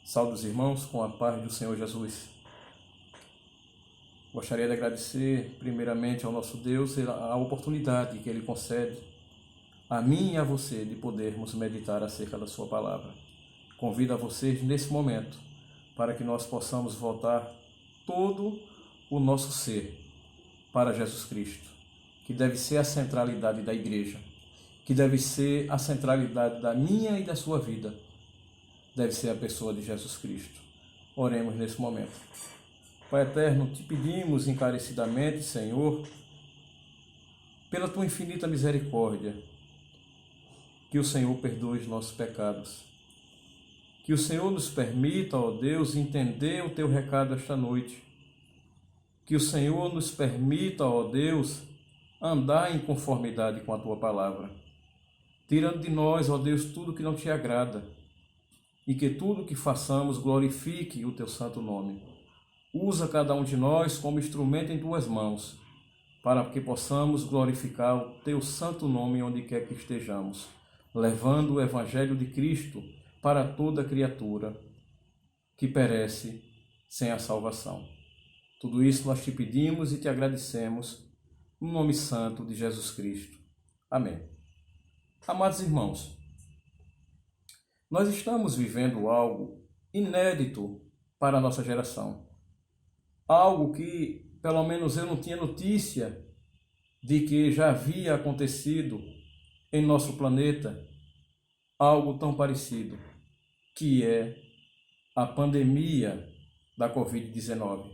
Saúde os irmãos com a paz do Senhor Jesus. Gostaria de agradecer primeiramente ao nosso Deus a oportunidade que Ele concede a mim e a você de podermos meditar acerca da sua palavra. Convido a vocês nesse momento para que nós possamos voltar todo o nosso ser para Jesus Cristo, que deve ser a centralidade da igreja, que deve ser a centralidade da minha e da sua vida. Deve ser a pessoa de Jesus Cristo. Oremos nesse momento. Pai eterno, te pedimos encarecidamente, Senhor, pela tua infinita misericórdia, que o Senhor perdoe os nossos pecados. Que o Senhor nos permita, ó Deus, entender o teu recado esta noite. Que o Senhor nos permita, ó Deus, andar em conformidade com a tua palavra. Tirando de nós, ó Deus, tudo que não te agrada. E que tudo que façamos glorifique o teu santo nome. Usa cada um de nós como instrumento em tuas mãos, para que possamos glorificar o teu santo nome onde quer que estejamos, levando o evangelho de Cristo para toda criatura que perece sem a salvação. Tudo isso nós te pedimos e te agradecemos, no nome santo de Jesus Cristo. Amém. Amados irmãos, nós estamos vivendo algo inédito para a nossa geração. Algo que, pelo menos eu não tinha notícia de que já havia acontecido em nosso planeta, algo tão parecido, que é a pandemia da Covid-19.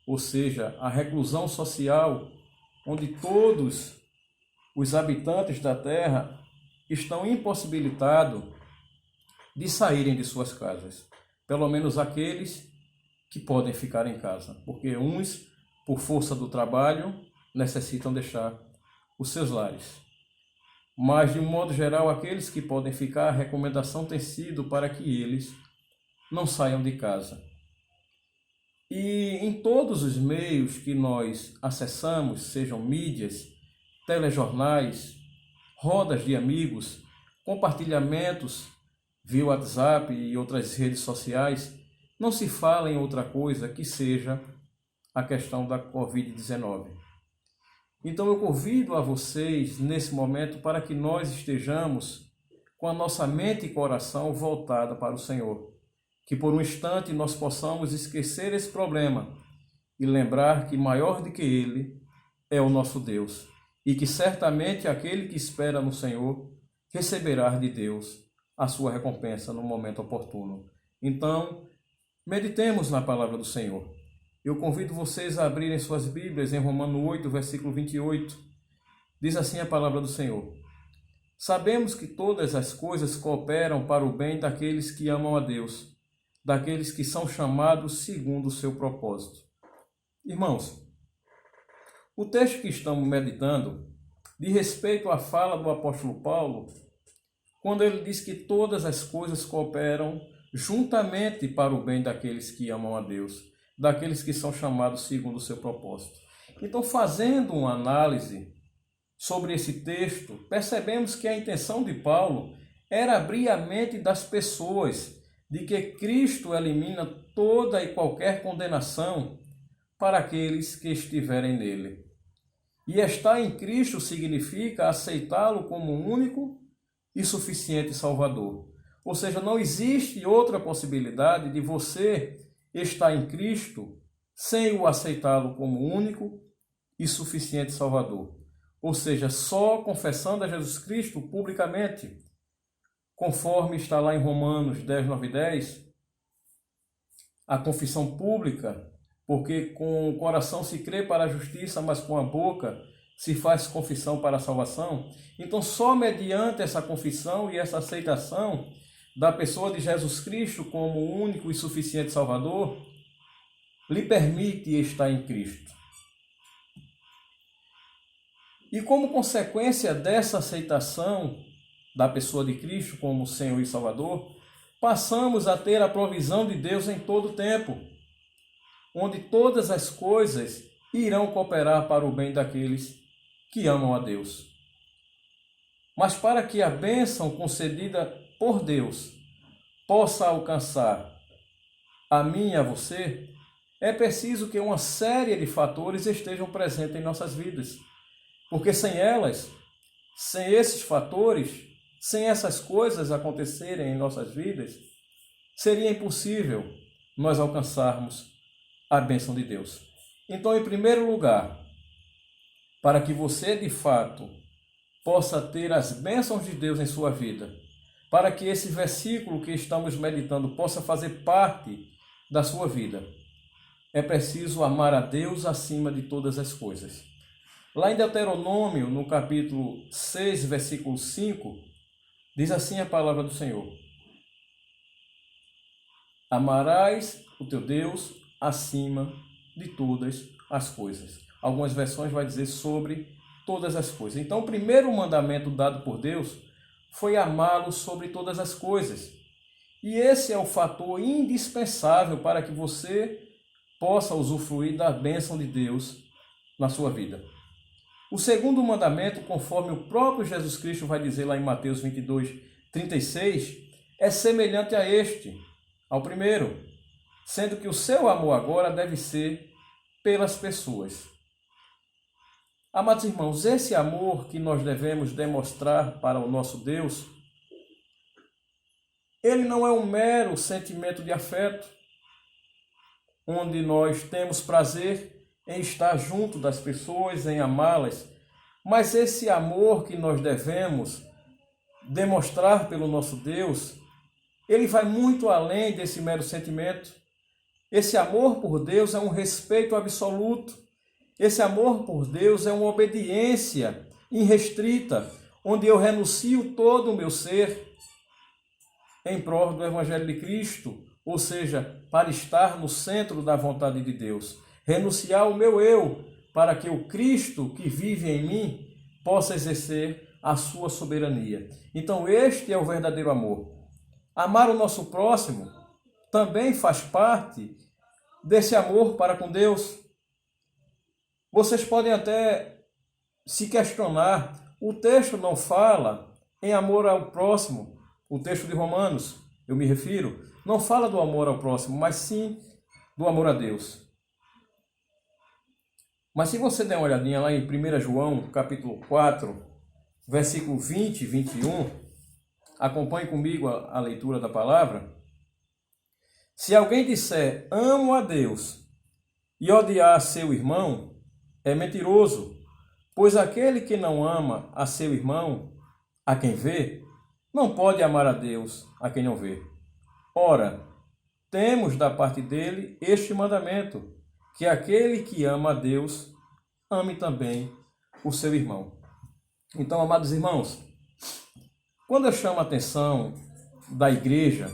Ou seja, a reclusão social, onde todos os habitantes da Terra estão impossibilitados de saírem de suas casas, pelo menos aqueles que podem ficar em casa, porque uns, por força do trabalho, necessitam deixar os seus lares. Mas, de um modo geral, aqueles que podem ficar, a recomendação tem sido para que eles não saiam de casa. E em todos os meios que nós acessamos, sejam mídias, telejornais, rodas de amigos, compartilhamentos via WhatsApp e outras redes sociais, não se fala em outra coisa que seja a questão da Covid-19. Então eu convido a vocês nesse momento para que nós estejamos com a nossa mente e coração voltada para o Senhor. Que por um instante nós possamos esquecer esse problema e lembrar que maior do que ele é o nosso Deus. E que certamente aquele que espera no Senhor receberá de Deus a sua recompensa no momento oportuno. Então, meditemos na palavra do Senhor. Eu convido vocês a abrirem suas Bíblias em Romanos 8, versículo 28. Diz assim a palavra do Senhor: Sabemos que todas as coisas cooperam para o bem daqueles que amam a Deus, daqueles que são chamados segundo o seu propósito. Irmãos, o texto que estamos meditando diz respeito à fala do apóstolo Paulo, quando ele diz que todas as coisas cooperam juntamente para o bem daqueles que amam a Deus, daqueles que são chamados segundo o seu propósito. Então, fazendo uma análise sobre esse texto, percebemos que a intenção de Paulo era abrir a mente das pessoas de que Cristo elimina toda e qualquer condenação para aqueles que estiverem nele. E estar em Cristo significa aceitá-lo como único e suficiente Salvador. Ou seja, não existe outra possibilidade de você estar em Cristo sem o aceitá-lo como único e suficiente Salvador. Ou seja, só confessando a Jesus Cristo publicamente, conforme está lá em Romanos 10, 9 e 10, a confissão pública, porque com o coração se crê para a justiça, mas com a boca se faz confissão para a salvação. Então, só mediante essa confissão e essa aceitação da pessoa de Jesus Cristo como único e suficiente Salvador, lhe permite estar em Cristo. E como consequência dessa aceitação da pessoa de Cristo como Senhor e Salvador, passamos a ter a provisão de Deus em todo o tempo, onde todas as coisas irão cooperar para o bem daqueles que amam a Deus. Mas para que a bênção concedida por Deus possa alcançar a mim e a você, é preciso que uma série de fatores estejam presentes em nossas vidas. Porque sem elas, sem esses fatores, sem essas coisas acontecerem em nossas vidas, seria impossível nós alcançarmos a bênção de Deus. Então, em primeiro lugar, para que você de fato possa ter as bênçãos de Deus em sua vida, para que esse versículo que estamos meditando possa fazer parte da sua vida, é preciso amar a Deus acima de todas as coisas. Lá em Deuteronômio, no capítulo 6, versículo 5, diz assim a palavra do Senhor: amarás o teu Deus acima de todas as coisas. Algumas versões vai dizer sobre todas as coisas. Então, o primeiro mandamento dado por Deus foi amá-lo sobre todas as coisas. E esse é o fator indispensável para que você possa usufruir da bênção de Deus na sua vida. O segundo mandamento, conforme o próprio Jesus Cristo vai dizer lá em Mateus 22, 36, é semelhante a este, ao primeiro, sendo que o seu amor agora deve ser pelas pessoas. Amados irmãos, esse amor que nós devemos demonstrar para o nosso Deus, ele não é um mero sentimento de afeto, onde nós temos prazer em estar junto das pessoas, em amá-las, mas esse amor que nós devemos demonstrar pelo nosso Deus, ele vai muito além desse mero sentimento. Esse amor por Deus é um respeito absoluto. Esse amor por Deus é uma obediência irrestrita, onde eu renuncio todo o meu ser em prol do Evangelho de Cristo, ou seja, para estar no centro da vontade de Deus. Renunciar o meu eu, para que o Cristo que vive em mim possa exercer a sua soberania. Então este é o verdadeiro amor. Amar o nosso próximo também faz parte desse amor para com Deus. Vocês podem até se questionar, o texto não fala em amor ao próximo, o texto de Romanos, eu me refiro, não fala do amor ao próximo, mas sim do amor a Deus. Mas se você der uma olhadinha lá em 1 João, capítulo 4, versículo 20 e 21, acompanhe comigo a leitura da palavra. Se alguém disser, amo a Deus, e odiar seu irmão, é mentiroso, pois aquele que não ama a seu irmão, a quem vê, não pode amar a Deus, a quem não vê. Ora, temos da parte dele este mandamento, que aquele que ama a Deus, ame também o seu irmão. Então, amados irmãos, quando eu chamo a atenção da igreja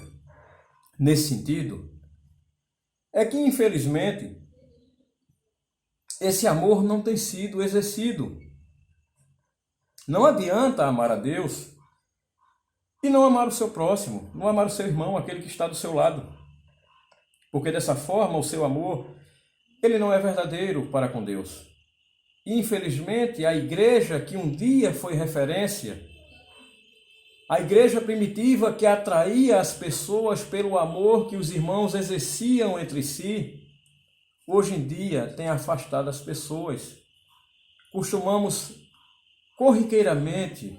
nesse sentido, é que, infelizmente, esse amor não tem sido exercido. Não adianta amar a Deus e não amar o seu próximo, não amar o seu irmão, aquele que está do seu lado. Porque dessa forma o seu amor, ele não é verdadeiro para com Deus. E, infelizmente, a igreja que um dia foi referência, a igreja primitiva que atraía as pessoas pelo amor que os irmãos exerciam entre si, hoje em dia tem afastado as pessoas. Costumamos corriqueiramente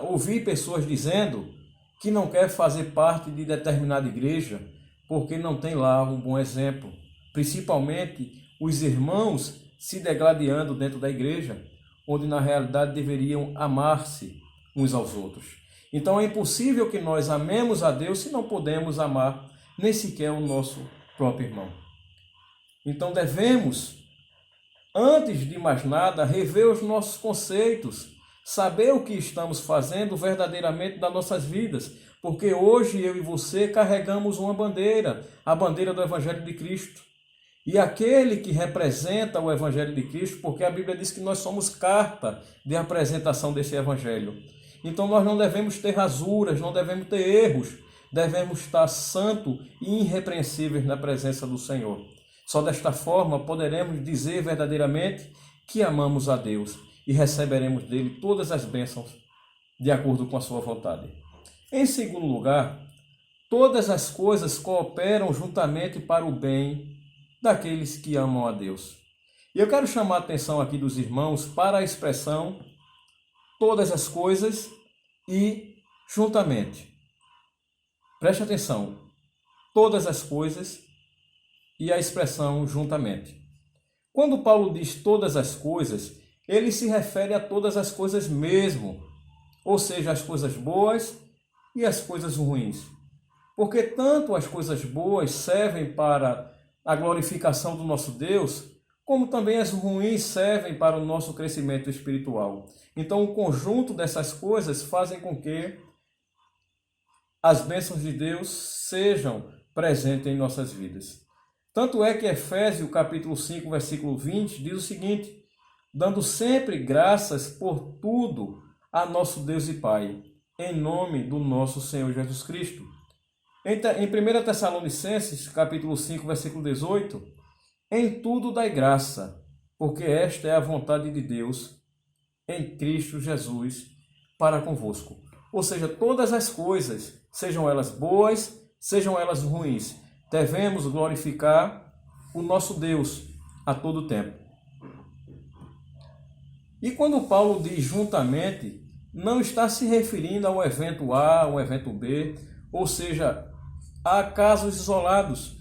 ouvir pessoas dizendo que não quer fazer parte de determinada igreja porque não tem lá um bom exemplo. Principalmente os irmãos se degladiando dentro da igreja, onde na realidade deveriam amar-se uns aos outros. Então é impossível que nós amemos a Deus se não podemos amar nem sequer o nosso próprio irmão. Então devemos, antes de mais nada, rever os nossos conceitos, saber o que estamos fazendo verdadeiramente das nossas vidas, porque hoje eu e você carregamos uma bandeira, a bandeira do Evangelho de Cristo. E aquele que representa o Evangelho de Cristo, porque a Bíblia diz que nós somos carta de apresentação desse Evangelho. Então nós não devemos ter rasuras, não devemos ter erros, devemos estar santos e irrepreensíveis na presença do Senhor. Só desta forma poderemos dizer verdadeiramente que amamos a Deus e receberemos dele todas as bênçãos de acordo com a sua vontade. Em segundo lugar, todas as coisas cooperam juntamente para o bem daqueles que amam a Deus. E eu quero chamar a atenção aqui dos irmãos para a expressão todas as coisas e juntamente. Preste atenção, todas as coisas e a expressão juntamente. Quando Paulo diz todas as coisas, ele se refere a todas as coisas mesmo, ou seja, as coisas boas e as coisas ruins. Porque tanto as coisas boas servem para a glorificação do nosso Deus, como também as ruins servem para o nosso crescimento espiritual. Então, o conjunto dessas coisas fazem com que as bênçãos de Deus sejam presentes em nossas vidas. Tanto é que Efésios, capítulo 5, versículo 20, diz o seguinte: dando sempre graças por tudo a nosso Deus e Pai, em nome do nosso Senhor Jesus Cristo. Em 1 Tessalonicenses, capítulo 5, versículo 18, em tudo dai graça, porque esta é a vontade de Deus em Cristo Jesus para convosco. Ou seja, todas as coisas, sejam elas boas, sejam elas ruins, devemos glorificar o nosso Deus a todo tempo. E quando Paulo diz juntamente, não está se referindo ao evento A, ao evento B, ou seja, a casos isolados.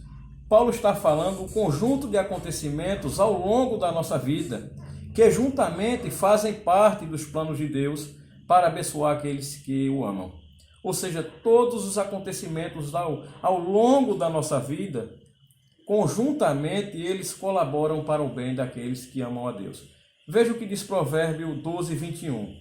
Paulo está falando do conjunto de acontecimentos ao longo da nossa vida, que juntamente fazem parte dos planos de Deus para abençoar aqueles que o amam. Ou seja, todos os acontecimentos ao longo da nossa vida, conjuntamente eles colaboram para o bem daqueles que amam a Deus. Veja o que diz Provérbio 12, 21.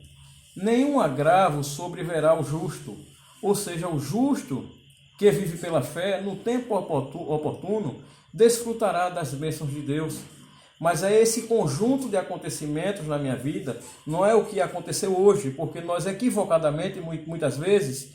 Nenhum agravo sobreverá o justo, ou seja, o justo que vive pela fé, no tempo oportuno, desfrutará das bênçãos de Deus. Mas é esse conjunto de acontecimentos na minha vida, não é o que aconteceu hoje, porque nós equivocadamente, muitas vezes,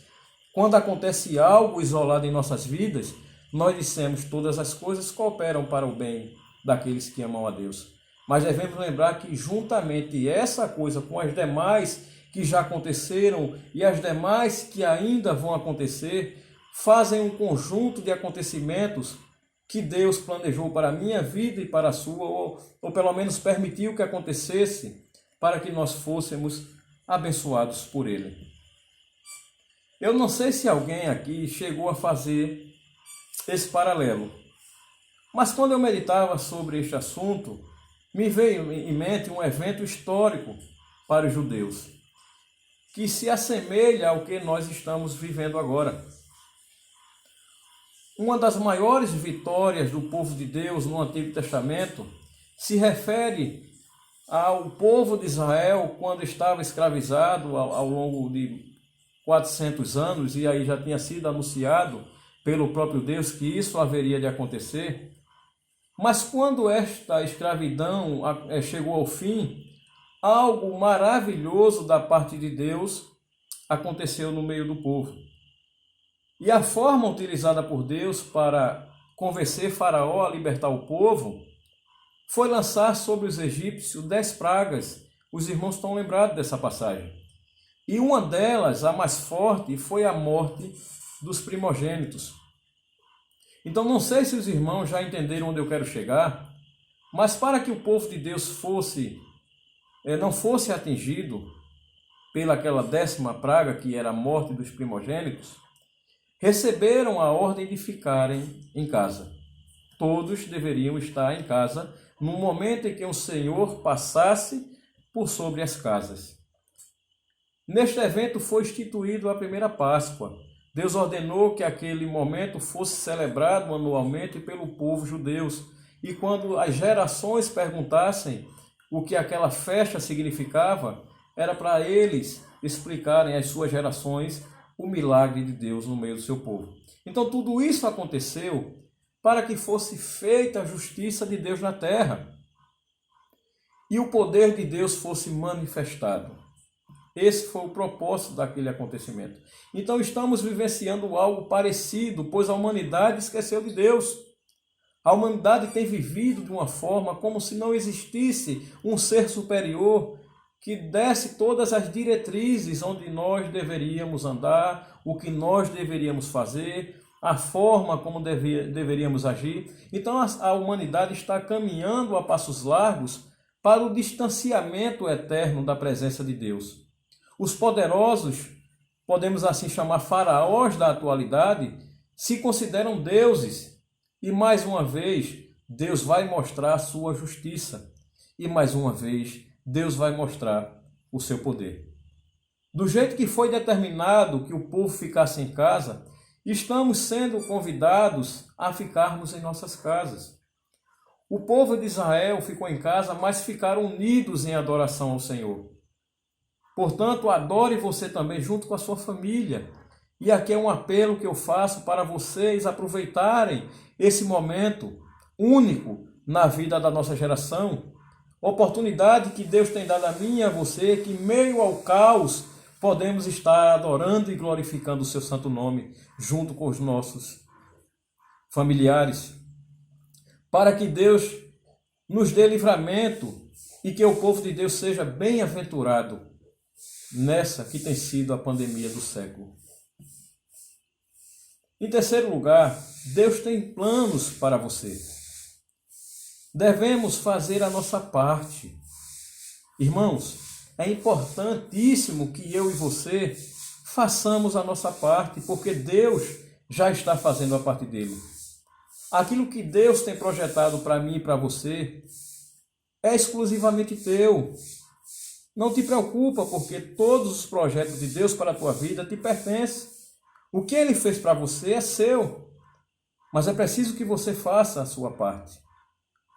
quando acontece algo isolado em nossas vidas, nós dissemos todas as coisas cooperam para o bem daqueles que amam a Deus. Mas devemos lembrar que juntamente essa coisa com as demais que já aconteceram e as demais que ainda vão acontecer, fazem um conjunto de acontecimentos que Deus planejou para a minha vida e para a sua, ou pelo menos permitiu que acontecesse para que nós fôssemos abençoados por Ele. Eu não sei se alguém aqui chegou a fazer esse paralelo, mas quando eu meditava sobre este assunto, me veio em mente um evento histórico para os judeus, que se assemelha ao que nós estamos vivendo agora. Uma das maiores vitórias do povo de Deus no Antigo Testamento se refere ao povo de Israel quando estava escravizado ao longo de 400 anos, e aí já tinha sido anunciado pelo próprio Deus que isso haveria de acontecer. Mas quando esta escravidão chegou ao fim, algo maravilhoso da parte de Deus aconteceu no meio do povo. E a forma utilizada por Deus para convencer Faraó a libertar o povo foi lançar sobre os egípcios 10 pragas. Os irmãos estão lembrados dessa passagem. E uma delas, a mais forte, foi a morte dos primogênitos. Então não sei se os irmãos já entenderam onde eu quero chegar, mas para que o povo de Deus não fosse atingido pelaquela 10ª praga, que era a morte dos primogênitos, receberam a ordem de ficarem em casa. Todos deveriam estar em casa no momento em que o Senhor passasse por sobre as casas. Neste evento foi instituído a primeira Páscoa. Deus ordenou que aquele momento fosse celebrado anualmente pelo povo judeu. E quando as gerações perguntassem o que aquela festa significava, era para eles explicarem às suas gerações o milagre de Deus no meio do seu povo. Então tudo isso aconteceu para que fosse feita a justiça de Deus na terra e o poder de Deus fosse manifestado. Esse foi o propósito daquele acontecimento. Então estamos vivenciando algo parecido, pois a humanidade esqueceu de Deus. A humanidade tem vivido de uma forma como se não existisse um ser superior que desse todas as diretrizes onde nós deveríamos andar, o que nós deveríamos fazer, a forma como deveríamos agir. Então a humanidade está caminhando a passos largos para o distanciamento eterno da presença de Deus. Os poderosos, podemos assim chamar faraós da atualidade, se consideram deuses. E mais uma vez, Deus vai mostrar a sua justiça. E mais uma vez, Deus vai mostrar o seu poder. Do jeito que foi determinado que o povo ficasse em casa, estamos sendo convidados a ficarmos em nossas casas. O povo de Israel ficou em casa, mas ficaram unidos em adoração ao Senhor. Portanto, adore você também junto com a sua família. E aqui é um apelo que eu faço para vocês aproveitarem esse momento único na vida da nossa geração. Oportunidade que Deus tem dado a mim e a você, que em meio ao caos podemos estar adorando e glorificando o seu santo nome junto com os nossos familiares. Para que Deus nos dê livramento e que o povo de Deus seja bem-aventurado nessa que tem sido a pandemia do século. Em terceiro lugar, Deus tem planos para você. Devemos fazer a nossa parte. Irmãos, é importantíssimo que eu e você façamos a nossa parte, porque Deus já está fazendo a parte dele. Aquilo que Deus tem projetado para mim e para você é exclusivamente teu. Não te preocupa, porque todos os projetos de Deus para a tua vida te pertencem. O que Ele fez para você é seu, mas é preciso que você faça a sua parte.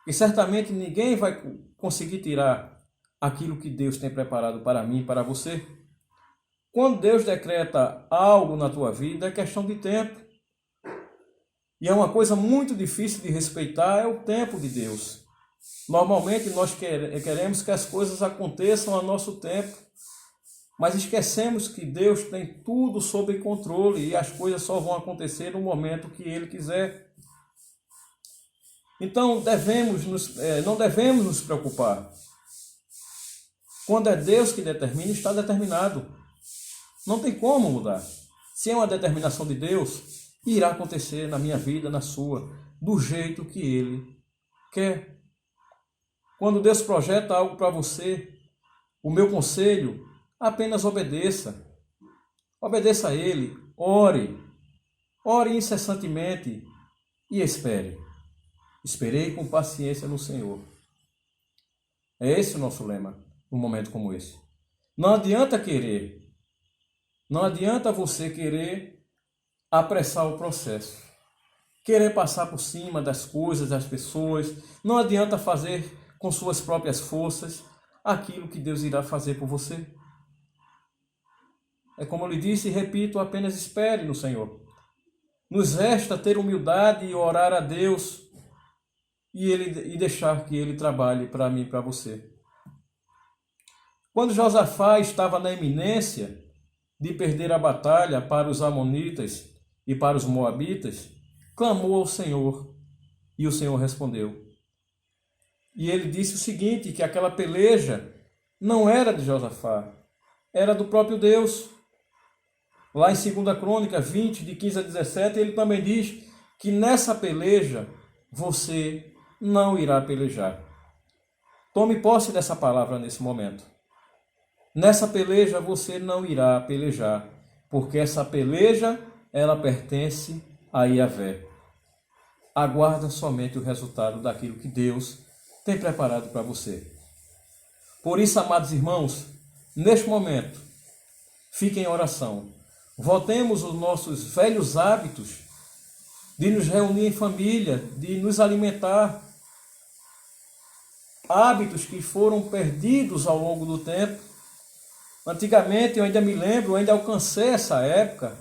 E certamente ninguém vai conseguir tirar aquilo que Deus tem preparado para mim e para você. Quando Deus decreta algo na tua vida, é questão de tempo. E é uma coisa muito difícil de respeitar, é o tempo de Deus. Normalmente nós queremos que as coisas aconteçam a nosso tempo, mas esquecemos que Deus tem tudo sob controle e as coisas só vão acontecer no momento que Ele quiser. Então não devemos nos preocupar. Quando é Deus que determina, está determinado. Não tem como mudar. Se é uma determinação de Deus, irá acontecer na minha vida, na sua, do jeito que Ele quer. Quando Deus projeta algo para você, o meu conselho, apenas obedeça. Obedeça a Ele, ore incessantemente e espere. Esperei com paciência no Senhor. É esse o nosso lema, num momento como esse. Não adianta querer, não adianta você querer apressar o processo, querer passar por cima das coisas, das pessoas. Não adianta fazer com suas próprias forças aquilo que Deus irá fazer por você. É como eu lhe disse e repito, apenas espere no Senhor. Nos resta ter humildade e orar a Deus e deixar que Ele trabalhe para mim e para você. Quando Josafá estava na iminência de perder a batalha para os amonitas e para os moabitas, clamou ao Senhor e o Senhor respondeu. E ele disse o seguinte, que aquela peleja não era de Josafá, era do próprio Deus. Lá em 2 Crônica 20, de 15 a 17, ele também diz que nessa peleja você não irá pelejar. Tome posse dessa palavra nesse momento. Nessa peleja você não irá pelejar, porque essa peleja, ela pertence a Yahvé. Aguarda somente o resultado daquilo que Deus tem preparado para você. Por isso, amados irmãos, neste momento, fiquem em oração. Voltemos os nossos velhos hábitos de nos reunir em família, de nos alimentar. Hábitos que foram perdidos ao longo do tempo. Antigamente, eu ainda me lembro, eu ainda alcancei essa época,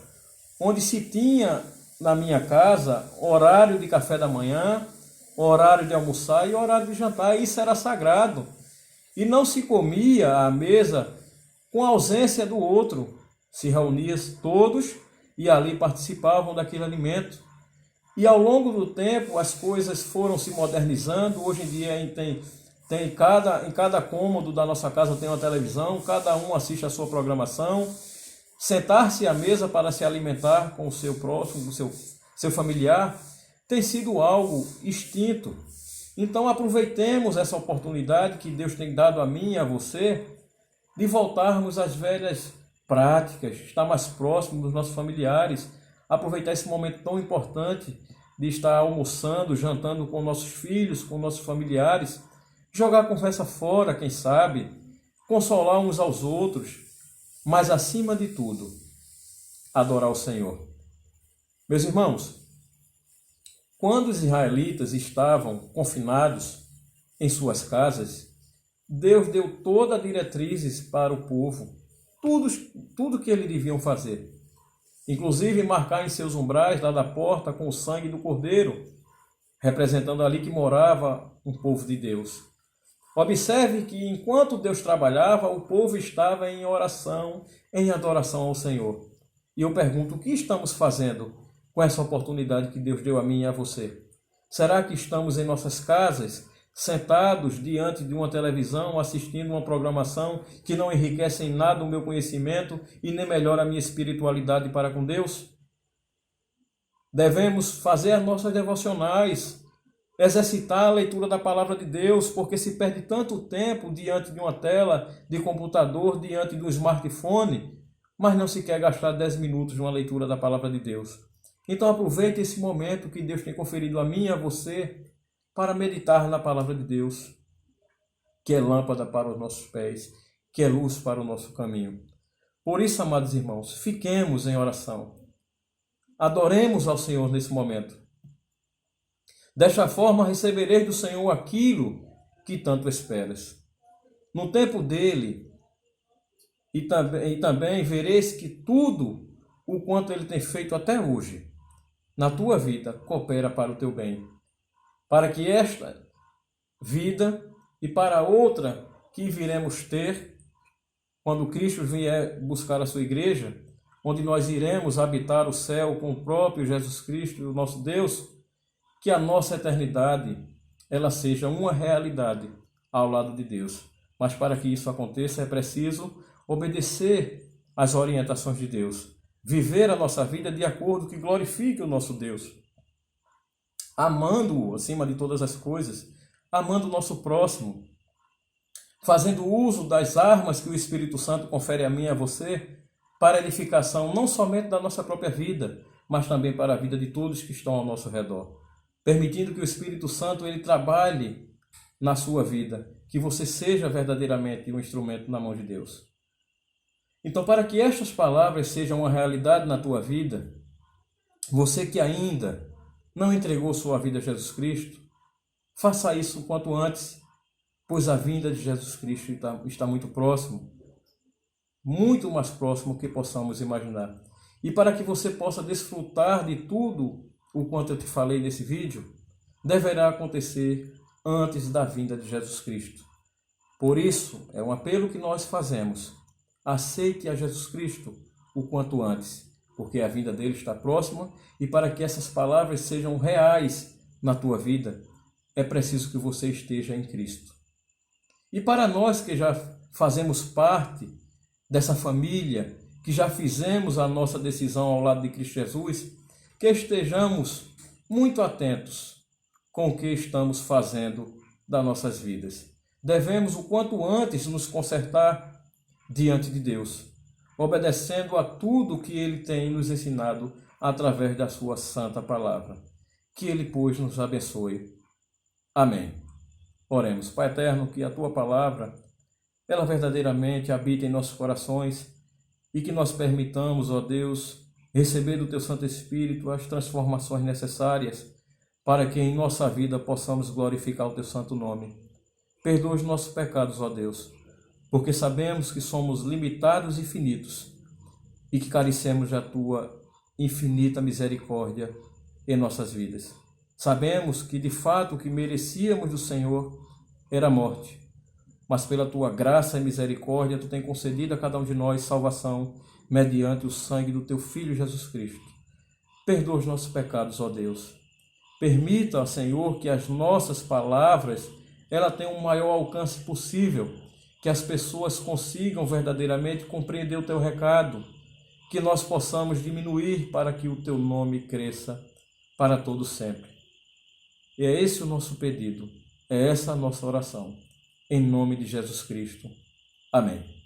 onde se tinha na minha casa horário de café da manhã, horário de almoçar e horário de jantar. Isso era sagrado. E não se comia à mesa com a ausência do outro. Se reunia todos e ali participavam daquele alimento. E ao longo do tempo as coisas foram se modernizando. Hoje em dia em cada cômodo da nossa casa tem uma televisão, cada um assiste a sua programação. Sentar-se à mesa para se alimentar com o seu próximo, seu seu familiar, tem sido algo extinto. Então aproveitemos essa oportunidade que Deus tem dado a mim e a você de voltarmos às velhas práticas, estar mais próximo dos nossos familiares, aproveitar esse momento tão importante de estar almoçando, jantando com nossos filhos, com nossos familiares, jogar a conversa fora, quem sabe, consolar uns aos outros, mas acima de tudo, adorar o Senhor. Meus irmãos, quando os israelitas estavam confinados em suas casas, Deus deu todas as diretrizes para o povo, tudo que eles deviam fazer. Inclusive marcar em seus umbrais, lá da porta, com o sangue do cordeiro, representando ali que morava um povo de Deus. Observe que enquanto Deus trabalhava, o povo estava em oração, em adoração ao Senhor. E eu pergunto, o que estamos fazendo com essa oportunidade que Deus deu a mim e a você? Será que estamos em nossas casas, sentados diante de uma televisão, assistindo uma programação que não enriquece em nada o meu conhecimento e nem melhora a minha espiritualidade para com Deus? Devemos fazer as nossas devocionais, exercitar a leitura da palavra de Deus, porque se perde tanto tempo diante de uma tela de computador, diante de um smartphone, mas não se quer gastar 10 minutos numa leitura da palavra de Deus. Então aproveite esse momento que Deus tem conferido a mim e a você para meditar na palavra de Deus, que é lâmpada para os nossos pés, que é luz para o nosso caminho. Por isso, amados irmãos, fiquemos em oração. Adoremos ao Senhor nesse momento. Desta forma, recebereis do Senhor aquilo que tanto esperas. No tempo dele, e também vereis que tudo o quanto ele tem feito até hoje, na tua vida, coopera para o teu bem. Para que esta vida e para outra que viremos ter, quando Cristo vier buscar a sua igreja, onde nós iremos habitar o céu com o próprio Jesus Cristo, o nosso Deus, que a nossa eternidade ela seja uma realidade ao lado de Deus. Mas para que isso aconteça é preciso obedecer às orientações de Deus, viver a nossa vida de acordo que glorifique o nosso Deus, amando-o acima de todas as coisas, amando o nosso próximo, fazendo uso das armas que o Espírito Santo confere a mim e a você, para a edificação não somente da nossa própria vida, mas também para a vida de todos que estão ao nosso redor. Permitindo que o Espírito Santo ele trabalhe na sua vida, que você seja verdadeiramente um instrumento na mão de Deus. Então, para que estas palavras sejam uma realidade na tua vida, você que ainda não entregou sua vida a Jesus Cristo, faça isso o quanto antes, pois a vinda de Jesus Cristo está muito próximo, muito mais próximo do que possamos imaginar. E para que você possa desfrutar de tudo o quanto eu te falei nesse vídeo, deverá acontecer antes da vinda de Jesus Cristo. Por isso, é um apelo que nós fazemos. Aceite a Jesus Cristo o quanto antes, porque a vinda dele está próxima e para que essas palavras sejam reais na tua vida, é preciso que você esteja em Cristo. E para nós que já fazemos parte dessa família, que já fizemos a nossa decisão ao lado de Cristo Jesus, que estejamos muito atentos com o que estamos fazendo das nossas vidas. Devemos o quanto antes nos consertar diante de Deus, obedecendo a tudo que Ele tem nos ensinado através da sua santa palavra. Que Ele, pois, nos abençoe. Amém. Oremos. Pai eterno, que a Tua palavra, ela verdadeiramente habita em nossos corações e que nós permitamos, ó Deus, receber do Teu Santo Espírito as transformações necessárias para que em nossa vida possamos glorificar o Teu santo nome. Perdoa os nossos pecados, ó Deus, porque sabemos que somos limitados e finitos e que carecemos da Tua infinita misericórdia em nossas vidas. Sabemos que de fato o que merecíamos do Senhor era a morte, mas pela Tua graça e misericórdia Tu tem concedido a cada um de nós salvação mediante o sangue do Teu Filho Jesus Cristo. Perdoa os nossos pecados, ó Deus. Permita, Senhor, que as nossas palavras ela tenham o maior alcance possível, que as pessoas consigam verdadeiramente compreender o Teu recado, que nós possamos diminuir para que o Teu nome cresça. para todo sempre. E é esse o nosso pedido, é essa a nossa oração. Em nome de Jesus Cristo. Amém.